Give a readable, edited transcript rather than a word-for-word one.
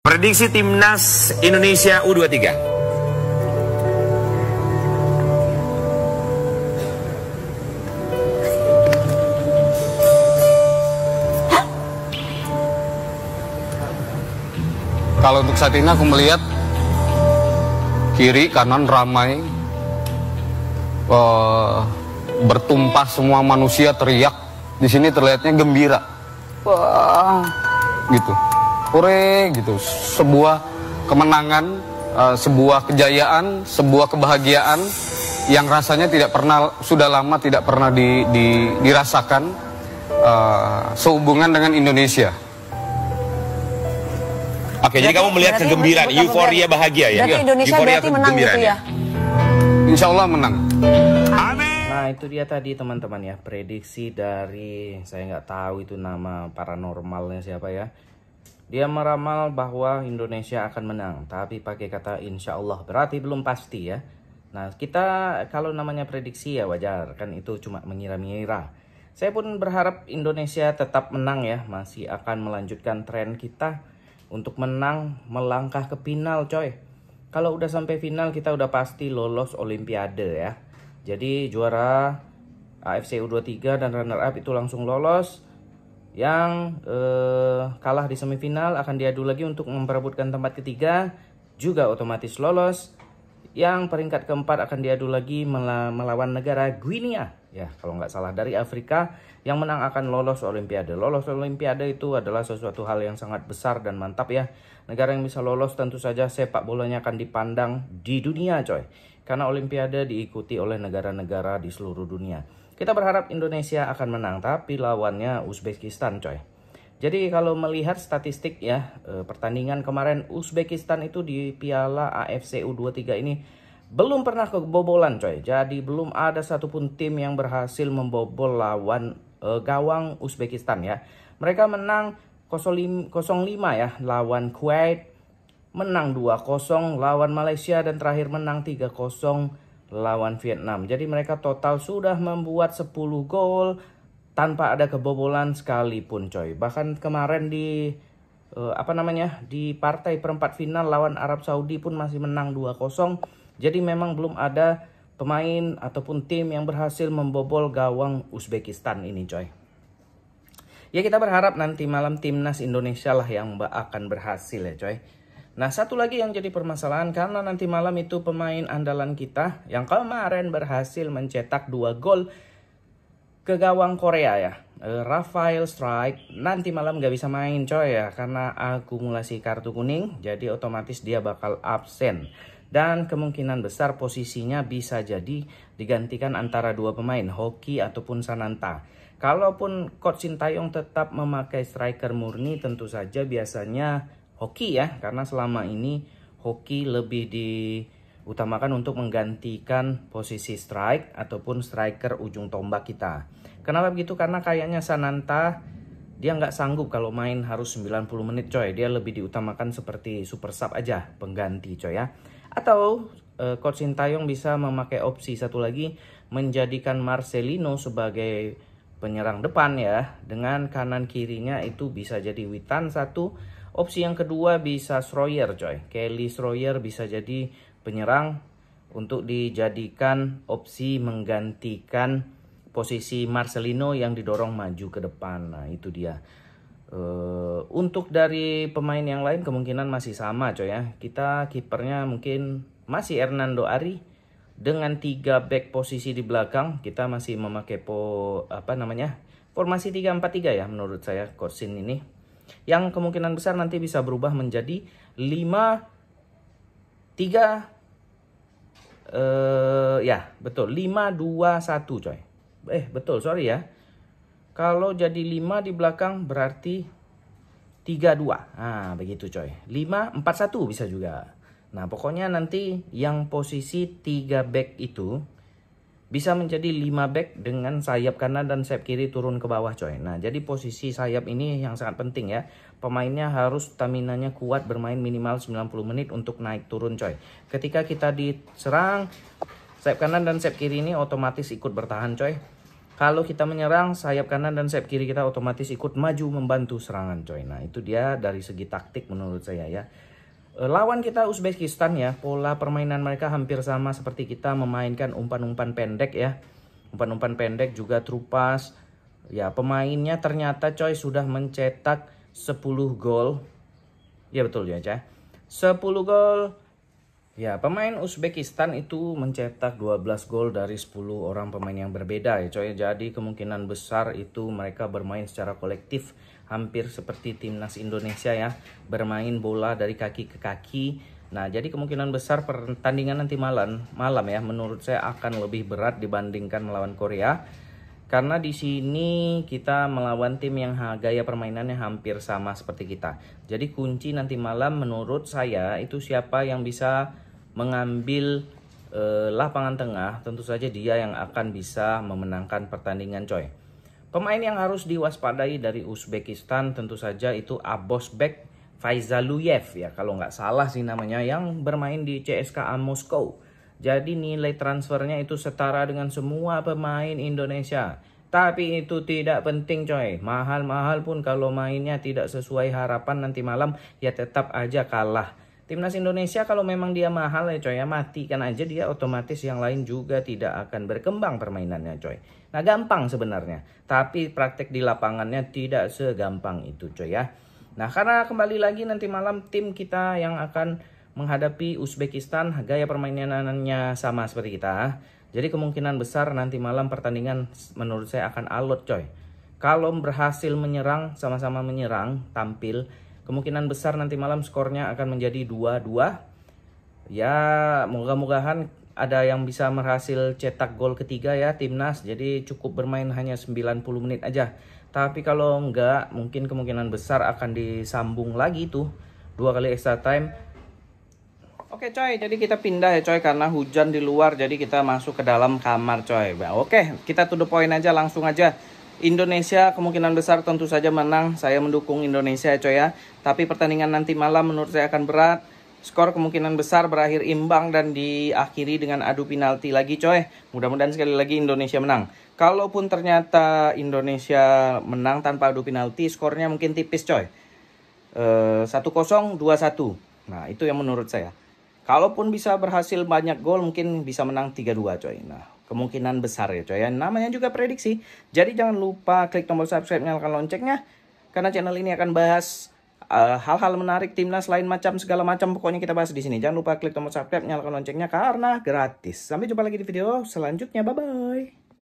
Prediksi Timnas Indonesia U23. Kalau untuk saat ini aku melihat kiri kanan ramai, bertumpah semua manusia teriak. Di sini terlihatnya gembira, wah, gitu, hore, gitu. Sebuah kemenangan, sebuah kejayaan, sebuah kebahagiaan yang rasanya tidak pernah, sudah lama tidak pernah dirasakan sehubungan dengan Indonesia. Oke, jadi kamu melihat kegembiraan, euforia bahagia ya? Berarti Indonesia berarti menang gitu ya? Insya Allah menang. Amin. Nah itu dia tadi teman-teman ya, prediksi dari, saya nggak tahu itu nama paranormalnya siapa ya. Dia meramal bahwa Indonesia akan menang, tapi pakai kata insya Allah, berarti belum pasti ya. Nah kita kalau namanya prediksi ya wajar, kan itu cuma mengira-ngira. Saya pun berharap Indonesia tetap menang ya, masih akan melanjutkan tren kita untuk menang, melangkah ke final coy. Kalau udah sampai final kita udah pasti lolos Olimpiade ya. Jadi juara AFC U23 dan runner up itu langsung lolos. Yang kalah di semifinal akan diadu lagi untuk memperebutkan tempat ketiga, juga otomatis lolos. Yang peringkat keempat akan diadu lagi melawan negara Guinea ya, kalau nggak salah, dari Afrika. Yang menang akan lolos Olimpiade. Lolos Olimpiade itu adalah sesuatu hal yang sangat besar dan mantap ya. Negara yang bisa lolos tentu saja sepak bolanya akan dipandang di dunia coy. Karena Olimpiade diikuti oleh negara-negara di seluruh dunia. Kita berharap Indonesia akan menang, tapi lawannya Uzbekistan coy. Jadi kalau melihat statistik ya, pertandingan kemarin Uzbekistan itu di Piala AFC U23 ini belum pernah kebobolan coy. Jadi belum ada satupun tim yang berhasil membobol lawan gawang Uzbekistan ya. Mereka menang 0-5 ya lawan Kuwait, menang 2-0 lawan Malaysia, dan terakhir menang 3-0 lawan Vietnam. Jadi mereka total sudah membuat 10 gol tanpa ada kebobolan sekalipun coy. Bahkan kemarin di di partai perempat final lawan Arab Saudi pun masih menang 2-0. Jadi memang belum ada pemain ataupun tim yang berhasil membobol gawang Uzbekistan ini coy. Ya kita berharap nanti malam timnas Indonesia lah yang akan berhasil ya coy. Nah satu lagi yang jadi permasalahan, karena nanti malam itu pemain andalan kita yang kemarin berhasil mencetak 2 gol ke gawang Korea ya, Rafael Strike, nanti malam gak bisa main coy ya, karena akumulasi kartu kuning. Jadi otomatis dia bakal absen. Dan kemungkinan besar posisinya bisa jadi digantikan antara dua pemain, Hoki ataupun Sananta. Kalaupun Coach Sintayong tetap memakai striker murni, tentu saja biasanya Hoki ya. Karena selama ini Hoki lebih diutamakan untuk menggantikan posisi strike ataupun striker ujung tombak kita. Kenapa begitu? Karena kayaknya Sananta dia nggak sanggup kalau main harus 90 menit coy. Dia lebih diutamakan seperti super sub aja, pengganti coy ya. Atau Coach Sintayong bisa memakai opsi satu lagi, menjadikan Marcelino sebagai penyerang depan ya, dengan kanan kirinya itu bisa jadi Witan satu. Opsi yang kedua bisa Schroyer coy, Kelly Schroyer bisa jadi penyerang untuk dijadikan opsi menggantikan posisi Marcelino yang didorong maju ke depan. Nah itu dia. Untuk dari pemain yang lain kemungkinan masih sama coy ya. Kita kipernya mungkin masih Hernando Ari dengan 3 back posisi di belakang. Kita masih memakai formasi 3-4-3 ya menurut saya Coach Sin ini. Yang kemungkinan besar nanti bisa berubah menjadi 5-3 ya, betul 5-2-1 coy. Betul, sorry ya. Kalau jadi 5 di belakang berarti 3-2. Nah, begitu coy. 5-4-1 bisa juga. Nah, pokoknya nanti yang posisi 3 back itu bisa menjadi 5 back dengan sayap kanan dan sayap kiri turun ke bawah coy. Nah, jadi posisi sayap ini yang sangat penting ya. Pemainnya harus staminanya kuat, bermain minimal 90 menit untuk naik turun coy. Ketika kita diserang, sayap kanan dan sayap kiri ini otomatis ikut bertahan coy. Kalau kita menyerang, sayap kanan dan sayap kiri kita otomatis ikut maju membantu serangan coy. Nah itu dia dari segi taktik menurut saya ya. Lawan kita Uzbekistan ya, pola permainan mereka hampir sama seperti kita, memainkan umpan-umpan pendek ya. Umpan-umpan pendek juga trupas. Ya pemainnya ternyata coy sudah mencetak 10 gol. Ya betul ya coy. 10 gol. Ya, pemain Uzbekistan itu mencetak 12 gol dari 10 orang pemain yang berbeda ya coy. Jadi kemungkinan besar itu mereka bermain secara kolektif, hampir seperti timnas Indonesia ya, bermain bola dari kaki ke kaki. Nah, jadi kemungkinan besar pertandingan nanti malam ya menurut saya akan lebih berat dibandingkan melawan Korea. Karena di sini kita melawan tim yang gaya permainannya hampir sama seperti kita. Jadi kunci nanti malam menurut saya itu siapa yang bisa mengambil lapangan tengah, tentu saja dia yang akan bisa memenangkan pertandingan coy. Pemain yang harus diwaspadai dari Uzbekistan tentu saja itu Abosbek Faizaluyev ya, kalau nggak salah sih namanya, yang bermain di CSKA Moskow. Jadi nilai transfernya itu setara dengan semua pemain Indonesia. Tapi itu tidak penting coy, mahal-mahal pun kalau mainnya tidak sesuai harapan nanti malam ya tetap aja kalah. Timnas Indonesia kalau memang dia mahal ya coy ya, matikan aja dia, otomatis yang lain juga tidak akan berkembang permainannya coy. Nah gampang sebenarnya, tapi praktek di lapangannya tidak segampang itu coy ya. Nah karena kembali lagi nanti malam tim kita yang akan menghadapi Uzbekistan, gaya permainannya sama seperti kita. Jadi kemungkinan besar nanti malam pertandingan menurut saya akan alot coy. Kalau berhasil menyerang, sama-sama menyerang, tampil, kemungkinan besar nanti malam skornya akan menjadi 2-2. Ya moga-mogahan ada yang bisa berhasil cetak gol ketiga ya timnas. Jadi cukup bermain hanya 90 menit aja. Tapi kalau enggak, mungkin kemungkinan besar akan disambung lagi tuh 2 kali extra time. Oke coy, jadi kita pindah ya coy, karena hujan di luar, jadi kita masuk ke dalam kamar coy. Oke, kita to the point aja, langsung aja. Indonesia kemungkinan besar tentu saja menang. Saya mendukung Indonesia ya coy ya. Tapi pertandingan nanti malam menurut saya akan berat. Skor kemungkinan besar berakhir imbang dan diakhiri dengan adu penalti lagi coy. Mudah-mudahan sekali lagi Indonesia menang. Kalaupun ternyata Indonesia menang tanpa adu penalti, skornya mungkin tipis coy. 1-0, 2-1. Nah itu yang menurut saya. Kalaupun bisa berhasil banyak gol, mungkin bisa menang 3-2 coy. Nah kemungkinan besar ya coy ya. Namanya juga prediksi. Jadi jangan lupa klik tombol subscribe, nyalakan loncengnya. Karena channel ini akan bahas hal-hal menarik timnas lain macam, segala macam. Pokoknya kita bahas di sini. Jangan lupa klik tombol subscribe, nyalakan loncengnya karena gratis. Sampai jumpa lagi di video selanjutnya. Bye-bye.